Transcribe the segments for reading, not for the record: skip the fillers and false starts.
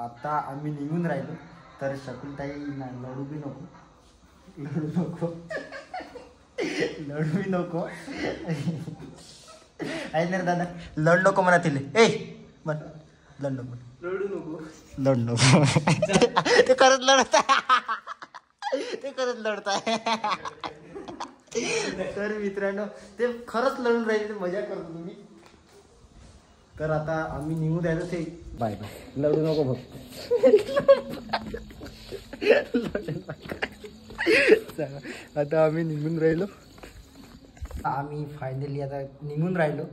आता आम्ही निघून राहिलो. तर शकुंताई लढू बी नको, लढू बी नको आहे ना दादा. लढ नको म्हणा तिले. ए म्हण लढ नको, लढ नको. ते खरंच लढत आहे, ते खरंच लढत आहे. तर मित्रांनो ते खरंच लढून राहिले, मजा करतो तुम्ही. तर आता आम्ही निघून राहिलो. ते बाय बाय, लढू नको बघ. आता आम्ही निघून राहिलो. आम्ही फायनली आता निघून राहिलो.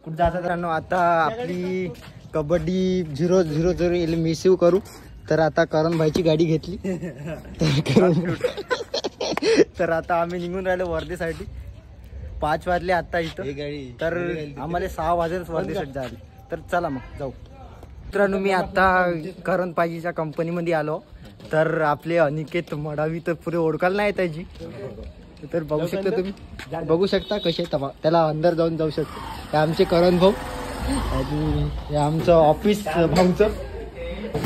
कुठं जातात आता आपली कबड्डी 0-0 मिसिव करू. तर आता करण भाईची गाडी घेतली. तर आता आम्ही निघून राहिलो वर्धेसाठी. 5 वाजले आता इथं. तर आम्हाला 6 वाजेच वर्धेसाठी झाले. तर चला मग जाऊ. मित्रांनो मी आता करण पाजीच्या कंपनीमध्ये आलो. तर आपले अनिकेत मडावी तर पुरे ओळखायला नाही त्याची. तर बघू शकता तुम्ही, बघू शकता कसे त्याला अंदर जाऊ शकतो. हे आमचे करण भाऊ आणि हे आमचं ऑफिस भाऊचं.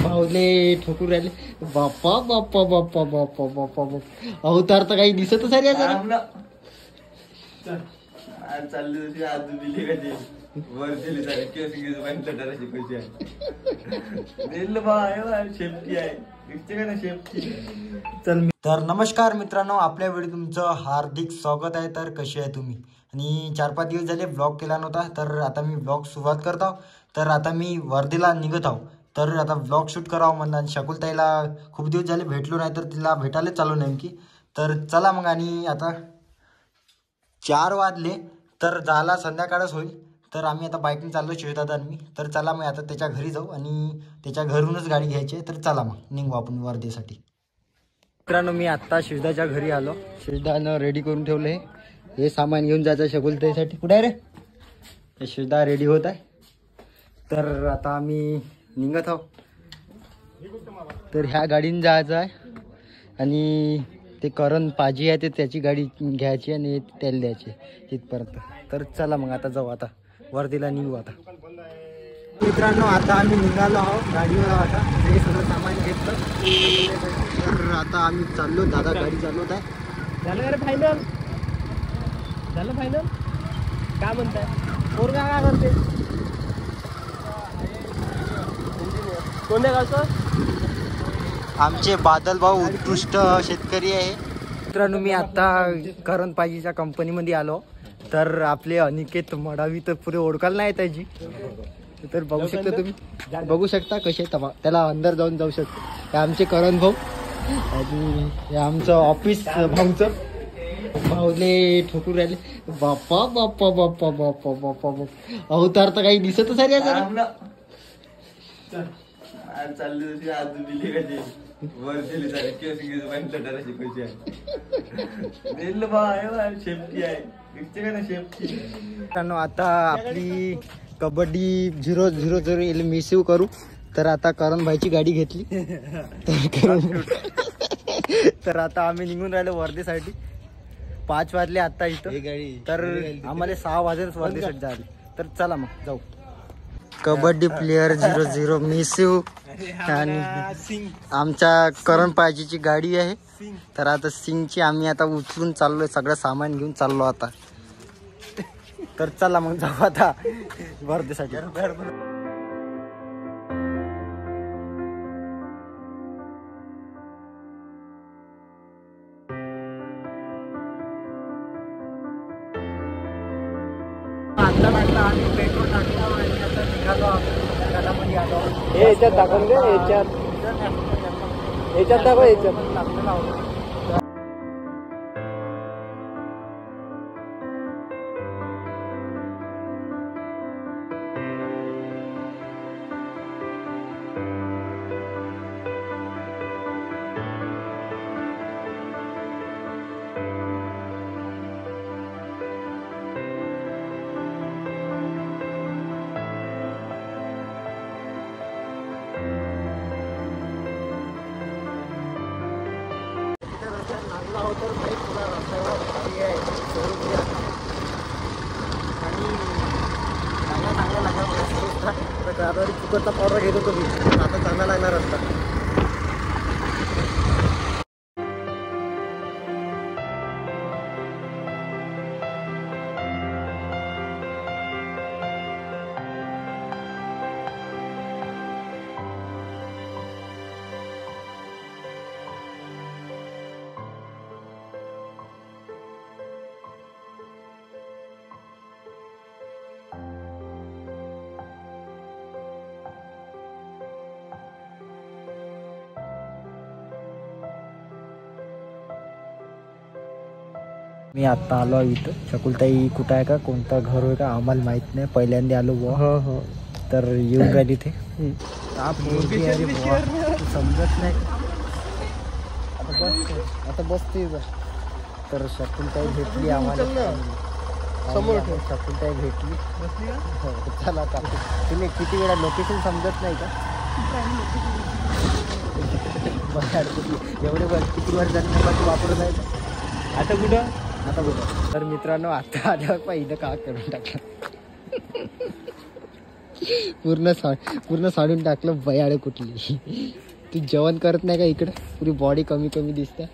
भाऊले ठोकून राहिले. बाप्पा बाप्पा बाप्पा बाप्पा बाप्पा बाप्पा, अवतार तर काही दिसतच आहे याचा. तर नमस्कार मित्रांनो, आपल्या वेळी तुमचं हार्दिक स्वागत आहे. तर कसे आहे तुम्ही? आणि 4-5 दिवस झाले ब्लॉग केला नव्हता. तर आता मी ब्लॉग सुरुवात करत आहो. तर आता मी वर्धेला निघत आहो. तर आता ब्लॉग शूट करावं म्हणलं. आणि शकुंताईला खूप दिवस झाले भेटलो नाही, तर तिला भेटायला चालू नेमकी. तर चला मग. आणि आता 4 वाजले तर झाला संध्याकाळच होईल. तर आम्ही आता बाईकने चाललो शिवदादा आणि मी. तर चला मग आता त्याच्या घरी जाऊ आणि त्याच्या घरूनच गाडी घ्यायची आहे. तर चला मग निघू आपण वर्धेसाठी. मित्रांनो मी आत्ता शिवदाच्या घरी आलो. शिवदानं रेडी करून ठेवलं आहे. हे सामान घेऊन जायचं शकुंताईसाठी. कुठे आहे रे? शिवदा रेडी होत आहे. तर आता आम्ही निघत आहो. तर ह्या गाडीने जायचं आहे. आणि ते करण पाजी आहे ते त्याची गाडी घ्यायची आणि त्याला द्यायची तिथपर्यंत. तर चला मग आता जाऊ. आता वर्धेला निघू. आता मित्रांनो आता आम्ही निघालो आहोत गाडीवर. आता हे सगळं सामान घेतलं. तर आता आम्ही चाललो. दादा गाडी चालवत आहे. झालं अरे फायनल, झालं फायनल. काय म्हणताय पोरगा? काय करते? कोणत्या गावचं? आमचे बादल भाऊ उत्कृष्ट शेतकरी आहे. मित्रांनो मी आता करण पाजीच्या कंपनीमध्ये आलो. तर आपले अनिकेत मडावी तर पुरे ओळखायला नाही त्याची. तर बघू शकता तुम्ही, बघू शकता कसे त्याला अंदर जाऊ शकतो. हे आमचे करण भाऊ आणि हे आमचं ऑफिस भाऊचं. भाऊले ठोकून राहिले. बाप्पा बाप्पा बाप्पा बाप्पा बाप्पा बाप्पा, अवतार तर काही दिसतच आहे याचा. आता आपली कबड्डी 0-0 मिसिव करू. तर आता करण भाईची गाडी घेतली. तर आता आम्ही निघून राहिलो वर्धेसाठी. 5 वाजले आता इथं. तर आम्हाला 6 वाजेच वर्धेसाठी झाले. तर चला मग जाऊ. कबड्डी प्लेयर 0-0 मिसिव आणि आमच्या करण पाजीची गाडी आहे. तर आता सिंगची आम्ही आता उचलून चाललोय. सगळं सामान घेऊन चाललो आता. तर चला मग जाऊ आता वर्धेसाठी. आता टाकला आम्ही पेट्रोल टाकला आणि आता निघालो. घरामध्ये आलो. हे याच्यात दाखवून दे. याच्यात दाखव. याच्यात लागलेला होता. चुकटचा पावडर घेत होतो मी. आता चांगला लागला रस्ता. मी आत्ता आलो आहे इथं. शकुलताई कुठं आहे का, कोणतं घर आहे का आम्हाला माहित नाही, पहिल्यांदा आलो बुवा. हो हो. तर येऊन राहिली ते समजत नाही. आता बसते तर शकुलताई भेटली आम्हाला समोर. शकुलताई भेटली. चला आता तुम्ही किती वेळा लोकेशन समजत नाही का? एवढे किती वर जाण्यासाठी वापरत आहे का? आता कुठं? आता बघा. तर मित्रांनो आता आल्यावर पाहिजे का करून टाकलं, पूर्ण साडून टाकलं. बयाळे कुठली तू जेवण करत नाही का इकडे? पुरी बॉडी कमी कमी दिसते.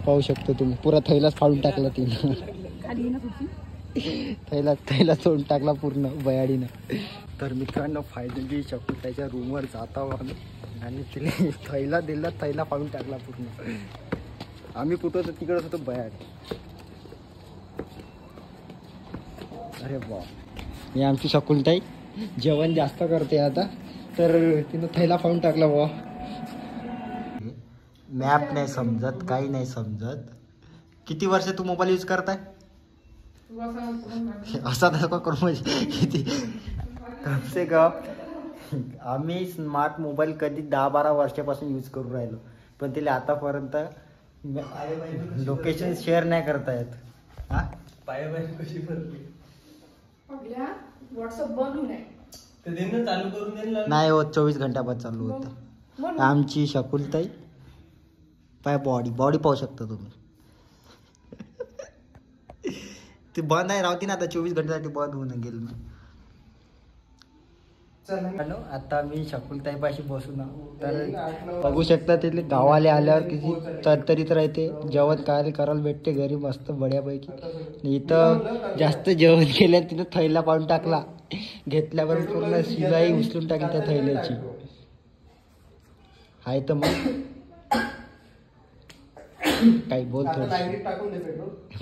पाहू शकतो तुम्ही, पुरा थैलाच फाडून टाकला तिनं. थैला सोडून टाकला पूर्ण बयाडीनं. तर मित्रांनो फायनली शकुलताईच्या रूमवर जाता आम्ही आणि तिने थैला दिला, थैला फाडून टाकला पूर्ण. आम्ही कुठं होतो तिकडच होतो बयाड. अरे वा, मी आमची शकुलताई जेवण जास्त करते आता, तर तिनं थैला फाडून टाकला वा. मॅप नाही समजत, काही नाही समजत. किती वर्ष तू मोबाईल यूज करताय? असा दाखवा करू म्हणजे किती कमसे कम आम्ही स्मार्ट मोबाईल कधी 10-12 वर्षापासून यूज करू राहिलो, पण तिला आतापर्यंत लोकेशन शेअर नाही करता येत. हा कशी भरली व्हॉट्सअप बंद होऊ नये चालू करून नाही होत, 24 घंट्यापासून चालू होतं. आमची शकुलताई पाय बॉडी पाहू शकता तुम्ही. ते बंद आहे, राहते ना आता 24 घंट्यासाठी बंद होऊन गेलं ना. आता मी शकुलताई पाशी बसून तर बघू शकता तिथले गावाला आल्यावर किती तरतरीत राहते. जेवण करायला भेटते घरी मस्त बढ्यापैकी. इथं जास्त जेवण केल्या तिथं थैला पाडून टाकला, घेतल्यावर पूर्ण शिलाई उचलून टाकली त्या थैल्याची. आहे तर मग काही बोलतो,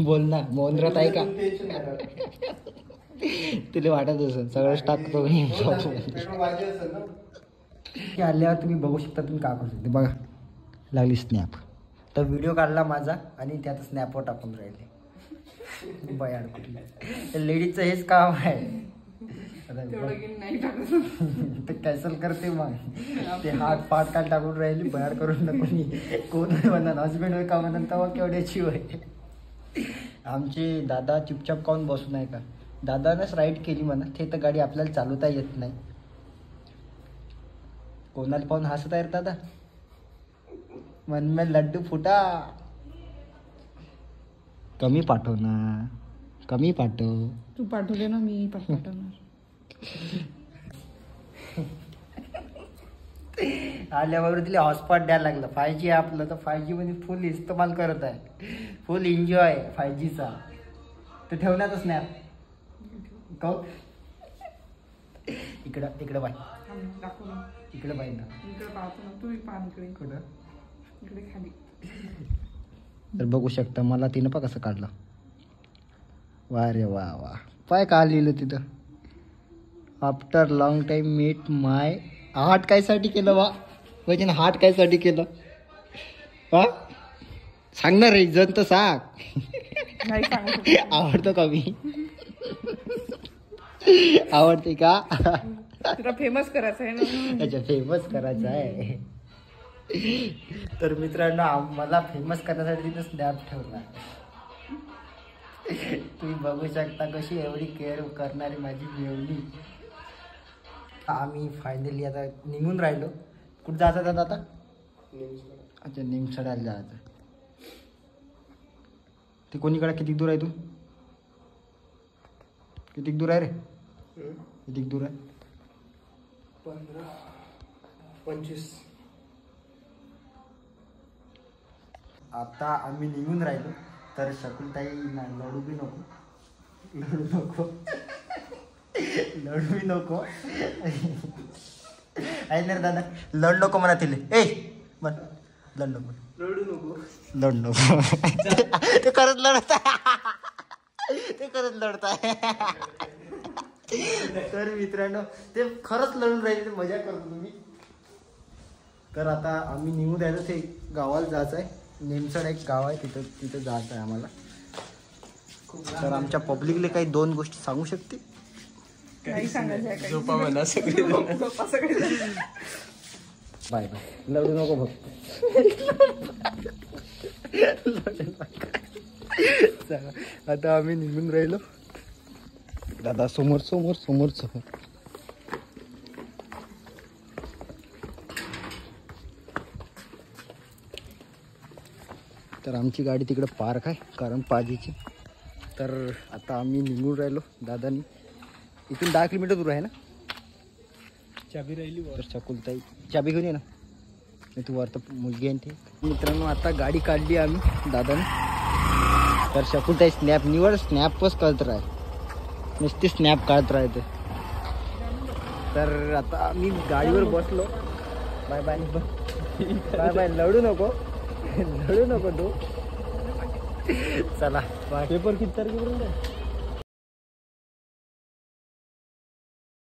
बोल ना. मोहनरात आहे का? तिला वाटत असेल सगळंच टाकतो. आल्यावर तुम्ही बघू शकता, तुम्ही का करू शकता. बघा लागली स्नॅप, तर व्हिडिओ काढला माझा आणि त्यात स्नॅपवर टाकून राहिले. बयाड कुठली लेडीजचं हेच काम आहे. ते कॅन्सल करते मग ते हात पाठ काय टाकून राहिली. बयाड करून टाकून कोण म्हणा हजबंड होय का म्हणून तेव्हा केवढ्याची होय. आमचे दादा चुपचाप काऊन बसून आहे का? दादानंच राईड केली म्हणा. ते तर गाडी आपल्याला चालवता येत नाही. कोणाला पाहून हसत आहे दादा? मन में लड्डू फुटा. कमी पाठव ना, कमी पाठव. तू पाठवले ना, मी पाठवणार. आल्यावर तिला हॉटस्पॉट द्यायला लागलं. 5G आपलं तर 5G मध्ये फुल इस्तेमाल करत आहे, फुल एन्जॉय 5Gचा. तर ठेवण्यातच नाही का? इकडं बाय, इकडे बाई ना, कुठं तर बघू शकता. मला तिनं पा कसं काढलं. वा रे वा वा. पाय का लिहिलं तिथं, आफ्टर लॉंग टाइम मीट माय. हार्ट कायसाठी केलं वा? वजन हार्ट कायसाठी केलं वा? सांगणार रे जण तर सांग. आवडतो का मी? आवडते का? तुला फेमस करायचं आहे ना. अच्छा, फेमस करायचं आहे. तर मित्रांनो मला फेमस करण्यासाठी तिथं स्नॅप ठेवला. तुम्ही बघू शकता कशी एवढी केअर करणारी माझी मेवणी. आम्ही फायनली आता निघून राहिलो. कुठं जायचं आता? अच्छा, निमसडायला जायचं. ते कोणीकडे किती दूर आहे? तू किती दूर आहे रे? किती दूर आहे? 15-25. आता आम्ही निघून राहिलो. तर शकुलताई लढू बी नको, लढू बी नको आहे ना दादा. लढ नको म्हणा तिले. ए बर लढ नको, लढ नको. ते खरंच लढत आहे, ते खरंच लढत आहे. तर मित्रांनो ते खरंच लढून राहिले, मजा करतो तुम्ही. तर आता आम्ही निघून द्यायचं, ते गावाला जायचं आहे. नेमसड एक गाव आहे, तिथं जायचं आहे आम्हाला. तर आमच्या पब्लिकला काही 2 गोष्टी सांगू शकते. काही सांगायचं आहे, काही. झोपा म्हणा सगळे. Bye bye. लढू नको फक्त. चला आता आम्ही निघून राहिलो. दादा समोर समोर समोर समोर. तर आमची गाडी तिकडे पार्क आहे कारण पाजीची. तर आता आम्ही निघून राहिलो दादानी. इथून 10 किलोमीटर दूर आहे ना. चाबी राहिली तर चकुलताई चाबी घेऊन ये ना. तू वर तर मुलगी आहे ते. मित्रांनो आता गाडी काढली आम्ही दादाने. तर शकुलताई स्नॅप निवड स्नॅपच कळत राह, नुसती स्नॅप काढत राहते. तर आता मी गाडीवर बसलो. Bye bye bye bye. लढू नको लढू नको तू. चला पेपर किती तारखेपर्यंत आहे?